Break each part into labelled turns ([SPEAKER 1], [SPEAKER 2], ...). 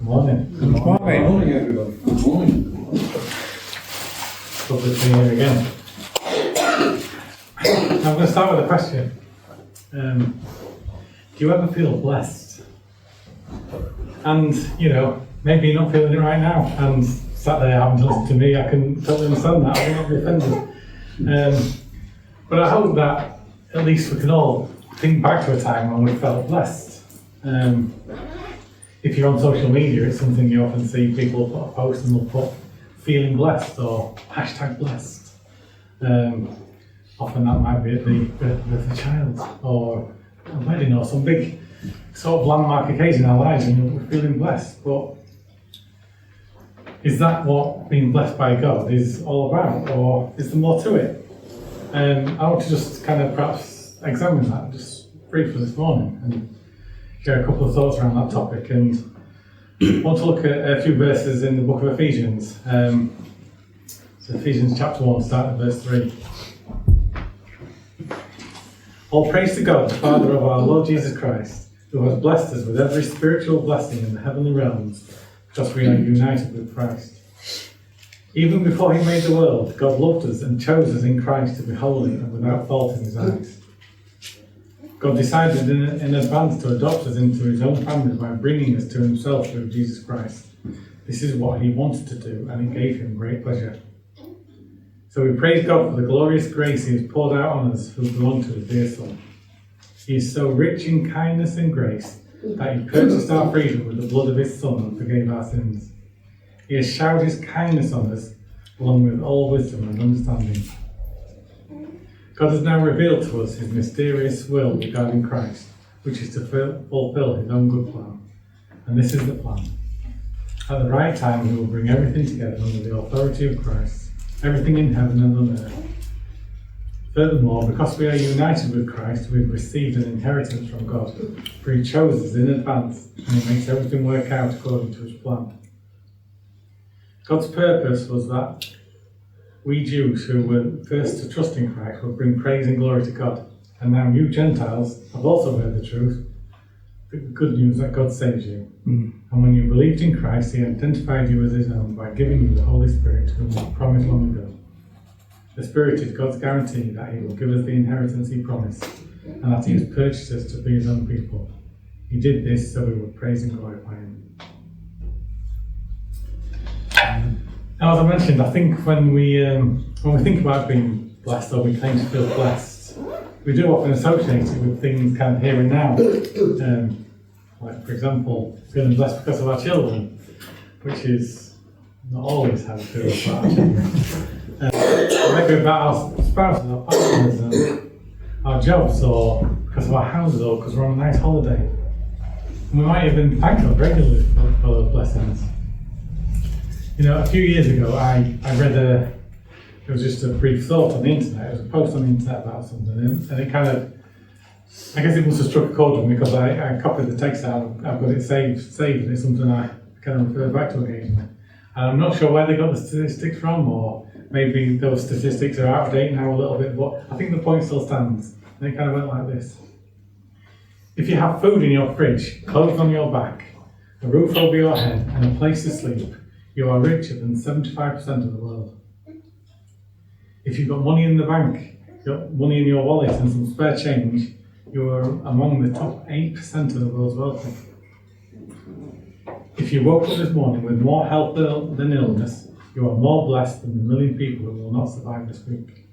[SPEAKER 1] Morning.
[SPEAKER 2] Good morning.
[SPEAKER 3] Morning, everyone. Good morning.
[SPEAKER 1] Lovely to be here again. I'm going to start with a question. Do you ever feel blessed? And, maybe you're not feeling it right now, and sat there having to listen to me, I can totally understand that, I will not be offended. But I hope that at least we can all think back to a time when we felt blessed. If you're on social media, it's something you often see people put a post and they'll put feeling blessed or hashtag blessed. Often that might be at the birth of a child or a wedding or some big sort of landmark occasion in our lives and we're feeling blessed. But is that what being blessed by God is all about, or is there more to it? I want to just kind of perhaps examine that just briefly this morning and share a couple of thoughts around that topic, and I want to look at a few verses in the book of Ephesians. So Ephesians chapter 1, starting at verse 3. All praise to God, the Father of our Lord Jesus Christ, who has blessed us with every spiritual blessing in the heavenly realms, because we are united with Christ. Even before he made the world, God loved us and chose us in Christ to be holy and without fault in his eyes. God decided in advance to adopt us into his own family by bringing us to himself through Jesus Christ. This is what he wanted to do, and it gave him great pleasure. So we praise God for the glorious grace he has poured out on us who belong to his dear Son. He is so rich in kindness and grace that he purchased our freedom with the blood of his Son and forgave our sins. He has showered his kindness on us, along with all wisdom and understanding. God has now revealed to us his mysterious will regarding Christ, which is to fulfill his own good plan. And this is the plan. At the right time, he will bring everything together under the authority of Christ, everything in heaven and on earth. Furthermore, because we are united with Christ, we've received an inheritance from God, for he chose us in advance, and he makes everything work out according to his plan. God's purpose was that we Jews who were first to trust in Christ would bring praise and glory to God. And now you Gentiles have also heard the truth, the good news that God saves you. And when you believed in Christ, he identified you as his own by giving you the Holy Spirit, whom he promised long ago. The Spirit is God's guarantee that he will give us the inheritance he promised, and that he has purchased us to be his own people. He did this so we would praise and glorify him. Now, as I mentioned, I think when we think about being blessed, or we claim to feel blessed, we do often associate it with things kind of here and now. Like, for example, feeling blessed because of our children, which is not always how we feel about our children. Maybe about our spouses, our partners, and our jobs, or because of our houses, or because we're on a nice holiday. And we might even thank God regularly for those blessings. A few years ago, I read it was just a brief thought on the internet. It was a post on the internet about something, and it kind of, I guess it must have struck a chord with me because I copied the text out. I've got it saved, and it's something I kind of refer back to occasionally. And I'm not sure where they got the statistics from, or maybe those statistics are out of date now a little bit, but I think the point still stands. And it kind of went like this. If you have food in your fridge, clothes on your back, a roof over your head, and a place to sleep, you are richer than 75% of the world. If you've got money in the bank, got money in your wallet and some spare change, you are among the top 8% of the world's wealthy. If you woke up this morning with more health than illness, you are more blessed than the million people who will not survive this week.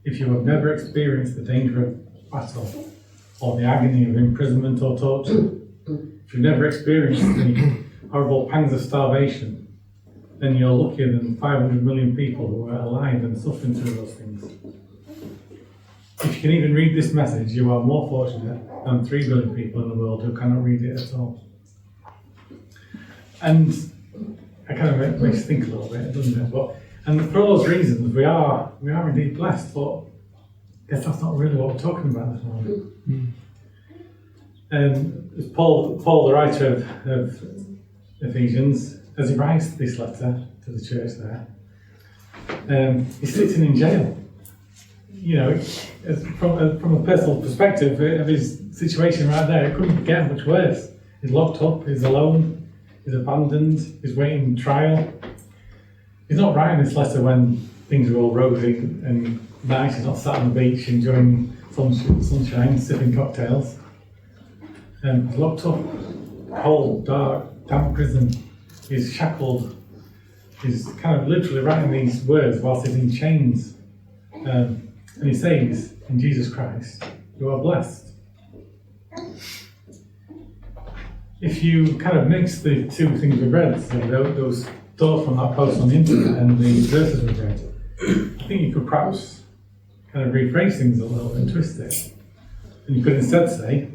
[SPEAKER 1] If you have never experienced the danger of battle, or the agony of imprisonment or torture, if you've never experienced the horrible pangs of starvation, then you're luckier than 500 million people who are alive and suffering through those things. If you can even read this message, you are more fortunate than 3 billion people in the world who cannot read it at all. And it kind of makes you think a little bit, doesn't it? And for all those reasons, we are indeed blessed, but I guess that's not really what we're talking about this morning. Paul, the writer of Ephesians, as he writes this letter to the church there, he's sitting in jail. From a personal perspective of his situation right there, it couldn't get much worse. He's locked up, he's alone, He's abandoned. He's waiting trial. He's not writing this letter when things are all rosy and nice. He's not sat on the beach enjoying sunshine, sipping cocktails. He's locked up, cold, dark, damp prison. He's shackled. He's kind of literally writing these words whilst he's in chains. And he says, in Jesus Christ, you are blessed. If you kind of mix the two things we've read, so those thoughts from that post on the internet and the verses we've read, I think you could perhaps kind of rephrase things a little and twist it. And you could instead say,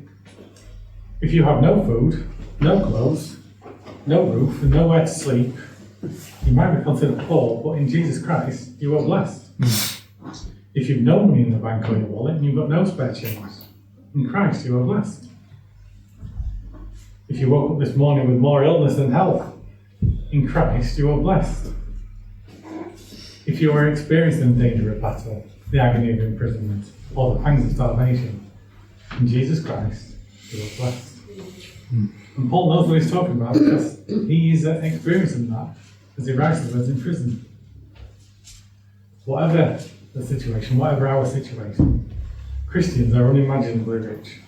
[SPEAKER 1] if you have no food, no clothes, no roof, and nowhere to sleep, you might be considered poor, but in Jesus Christ, you are blessed. If you've no money in the bank or your wallet and you've got no spare change, in Christ, you are blessed. If you woke up this morning with more illness than health, in Christ, you are blessed. If you are experiencing the danger of battle, the agony of imprisonment, or the pangs of starvation, in Jesus Christ, you are blessed. And Paul knows what he's talking about because he is experiencing that as he writes the words in prison. Whatever the situation, whatever our situation, Christians are unimaginably rich.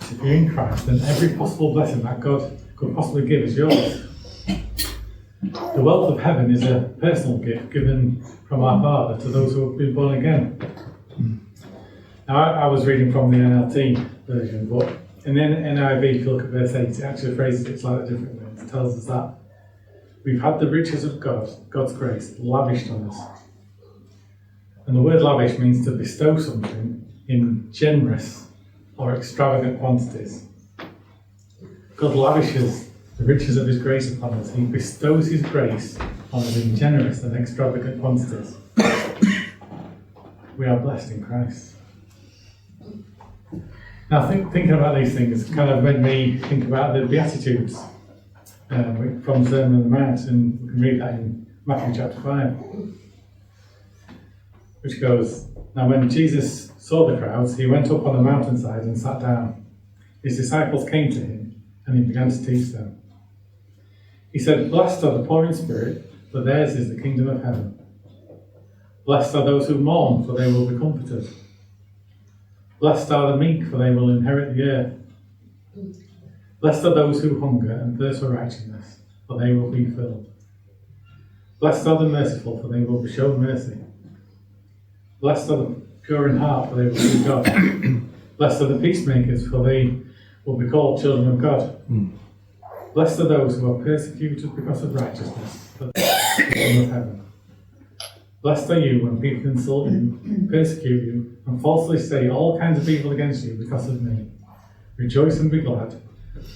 [SPEAKER 1] If you're in Christ, then every possible blessing that God could possibly give is yours. The wealth of heaven is a personal gift given from our Father to those who have been born again. Now, I was reading from the NLT version, but in the NIV, if you look at verse 8, it actually phrases it slightly differently. It tells us that we've had the riches of God, God's grace, lavished on us. And the word lavish means to bestow something in generous or extravagant quantities. God lavishes the riches of his grace upon us. He bestows his grace on us in generous and extravagant quantities. We are blessed in Christ. Now, thinking about these things kind of made me think about the Beatitudes from the Sermon on the Mount, and we can read that in Matthew chapter 5, which goes, now when Jesus saw the crowds, he went up on a mountainside and sat down. His disciples came to him, and he began to teach them. He said, blessed are the poor in spirit, for theirs is the kingdom of heaven. Blessed are those who mourn, for they will be comforted. Blessed are the meek, for they will inherit the earth. Blessed are those who hunger and thirst for righteousness, for they will be filled. Blessed are the merciful, for they will be shown mercy. Blessed are the pure in heart, for they will see God. Blessed are the peacemakers, for they will be called children of God. Blessed are those who are persecuted because of righteousness, for they are the kingdom of heaven. Blessed are you when people insult you, persecute you, and falsely say all kinds of evil against you because of me. Rejoice and be glad,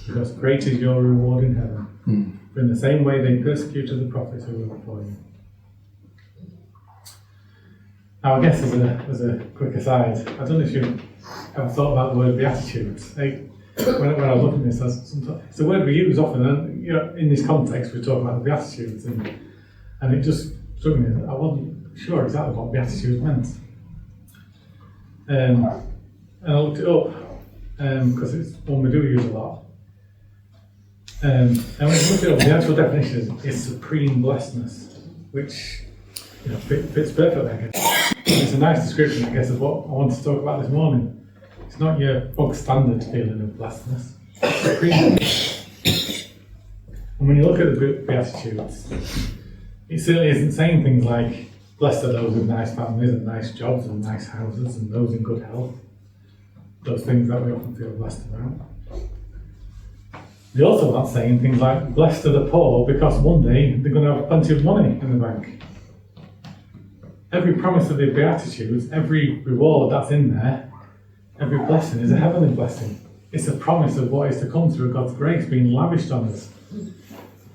[SPEAKER 1] because great is your reward in heaven. For in the same way they persecuted the prophets who were before you. Now, I guess as a quick aside, I don't know if you've ever thought about the word Beatitudes. When I look at this, it's a word we use often, and in this context we talk about the Beatitudes, and it just struck me that I wasn't sure exactly what Beatitudes meant. And I looked it up, because it's one we do use a lot. And when you look it up, the actual definition is supreme blessedness, which fits perfectly, I guess. It's a nice description, I guess, of what I want to talk about this morning. It's not your bog standard feeling of blessedness. It's supreme. And when you look at the Beatitudes, it certainly isn't saying things like, blessed are those with nice families and nice jobs and nice houses and those in good health. Those things that we often feel blessed about. They also aren't saying things like, blessed are the poor because one day they're going to have plenty of money in the bank. Every promise of the Beatitudes, every reward that's in there, every blessing is a heavenly blessing. It's a promise of what is to come through God's grace being lavished on us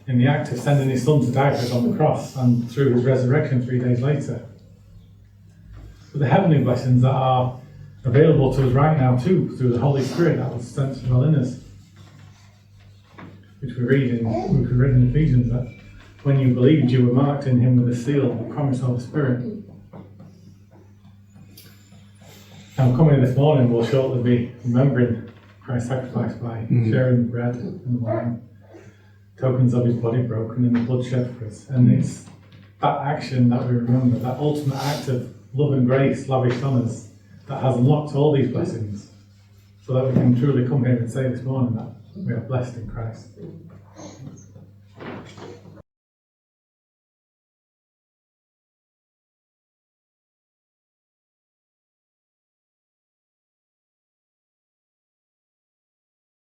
[SPEAKER 1] in the act of sending his son to die for us on the cross and through his resurrection 3 days later. But the heavenly blessings that are available to us right now too, through the Holy Spirit that was sent to dwell in us, which we read in Ephesians, that when you believed you were marked in him with a seal, the promise of the Spirit. Now, coming this morning, we'll shortly be remembering Christ's sacrifice by sharing the bread and the wine. tokens of his body broken and the blood shed for us. And it's that action that we remember, that ultimate act of love and grace lavished on us, that has unlocked all these blessings, so that we can truly come here and say this morning that we are blessed in Christ.